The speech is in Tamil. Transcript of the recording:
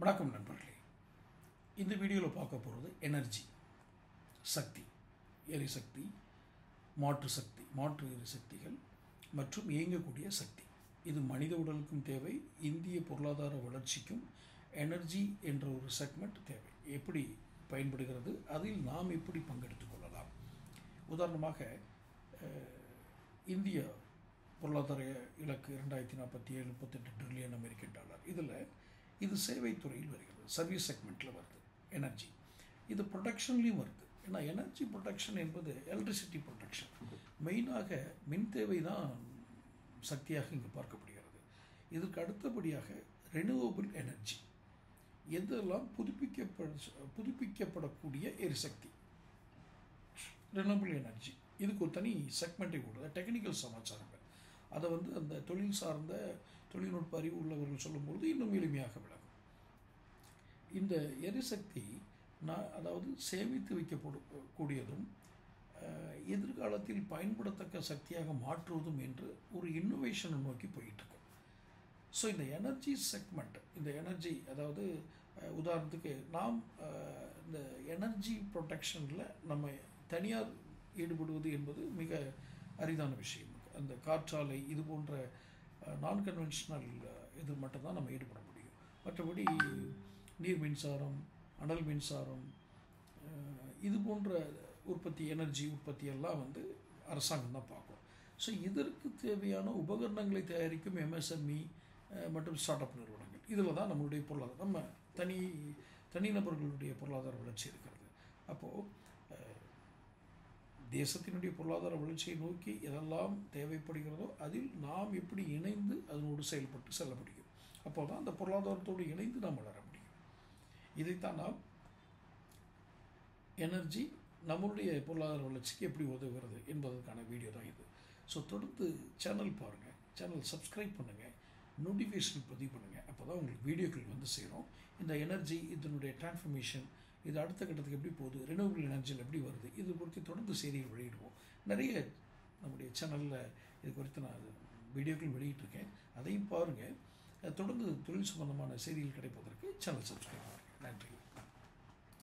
வணக்கம் நண்பர்களே. இந்த வீடியோவில் பார்க்க போகிறது எனர்ஜி, சக்தி, எரிசக்தி, மாற்று எரிசக்திகள் மற்றும் இயங்கக்கூடிய சக்தி. இது மனித உடலுக்கும் தேவை, இந்திய பொருளாதார வளர்ச்சிக்கும் எனர்ஜி என்ற ஒரு செக்மெண்ட் தேவை. எப்படி பயன்படுகிறது, அதில் நாம் எப்படி பங்கெடுத்துக் கொள்ளலாம்? உதாரணமாக இந்திய பொருளாதார இலக்கு 2047 38 ட்ரில்லியன் அமெரிக்கன் டாலர். இது சேவைத்துறையில் வருகிறது, சர்வீஸ் செக்மெண்ட்டில் வருது எனர்ஜி. இது ப்ரொடக்ஷன்லேயும் வருது. ஏன்னா எனர்ஜி ப்ரொடக்ஷன் என்பது எலக்ட்ரிசிட்டி ப்ரொடக்ஷன், மெயினாக மின் தேவை தான் சக்தியாக இங்கு பார்க்கப்படுகிறது. இதற்கு அடுத்தபடியாக ரெனியூவபிள் எனர்ஜி, எதெல்லாம் புதுப்பிக்கப்படக்கூடிய எரிசக்தி, ரெனியூவபிள் எனர்ஜி. இதுக்கு ஒரு தனி செக்மெண்ட்டை கொடுக்குது. டெக்னிக்கல் சமாச்சாரங்கள் அதை அந்த தொழில் சார்ந்த தொழில்நுட்ப அறிவு உள்ளவர்கள் சொல்லும்போது இன்னும் எளிமையாக விளக்கும். இந்த எரிசக்தி அதாவது சேமித்து வைக்கப்படக்கூடியதும் எதிர்காலத்தில் பயன்படத்தக்க சக்தியாக மாற்றுவதும் என்று ஒரு இன்னோவேஷனை நோக்கி போயிட்டுருக்கு. ஸோ இந்த எனர்ஜி செக்மெண்ட், இந்த எனர்ஜி அதாவது உதாரணத்துக்கு நாம் இந்த எனர்ஜி ப்ரொடெக்ஷனில் நம்ம தனியார் ஈடுபடுவது என்பது மிக அரிதான விஷயம். அந்த காற்றாலை இது போன்ற நான் கன்வென்ஷனல் இது மட்டும்தான் நம்ம ஈடுபட முடியும். மற்றபடி நீர் மின்சாரம், அனல் மின்சாரம், இது போன்ற எனர்ஜி உற்பத்தியெல்லாம் அரசாங்கம் தான் பார்க்கும். ஸோ இதற்கு தேவையான உபகரணங்களை தயாரிக்கும் எம்எஸ்எம்இ மற்றும் ஸ்டார்ட் அப் நிறுவனங்கள், இதில் தான் நம்மளுடைய பொருளாதாரம், நம்ம தனிநபர்களுடைய பொருளாதார வளர்ச்சி இருக்கிறது. அப்போது தேசத்தினுடைய பொருளாதார வளர்ச்சியை நோக்கி எதெல்லாம் தேவைப்படுகிறதோ அதில் நாம் எப்படி இணைந்து அதனோடு செயல்பட்டு செல்ல முடியும். அப்போ தான் அந்த பொருளாதாரத்தோடு இணைந்து நாம் வளர முடியும். இதைத்தான் நாம் எனர்ஜி நம்மளுடைய பொருளாதார வளர்ச்சிக்கு எப்படி உதவுகிறது என்பதற்கான வீடியோ தான் இது. ஸோ தொடர்ந்து சேனல் பாருங்கள், சேனல் சப்ஸ்கிரைப் பண்ணுங்கள், நோட்டிஃபிகேஷன் பதிவு பண்ணுங்கள். அப்போ தான் உங்களுக்கு வீடியோக்கள் சேரும். இந்த எனர்ஜி, இதனுடைய டிரான்ஸ்ஃபர்மேஷன், இது அடுத்த கட்டத்துக்கு எப்படி போகுது, ரெனியூவபிள் எனர்ஜியில் எப்படி வருது, இது குறித்து தொடர்ந்து செய்திகள் வெளியிடுவோம். நிறைய நம்முடைய சேனலில் இது குறித்து நான் வீடியோக்கள் வெளியிட்டிருக்கேன், அதையும் பாருங்கள். தொடர்ந்து தொழில் சம்பந்தமான செய்திகள் கிடைப்பதற்கு சேனல் சப்ஸ்கிரைப் பண்ணுங்கள். நன்றி.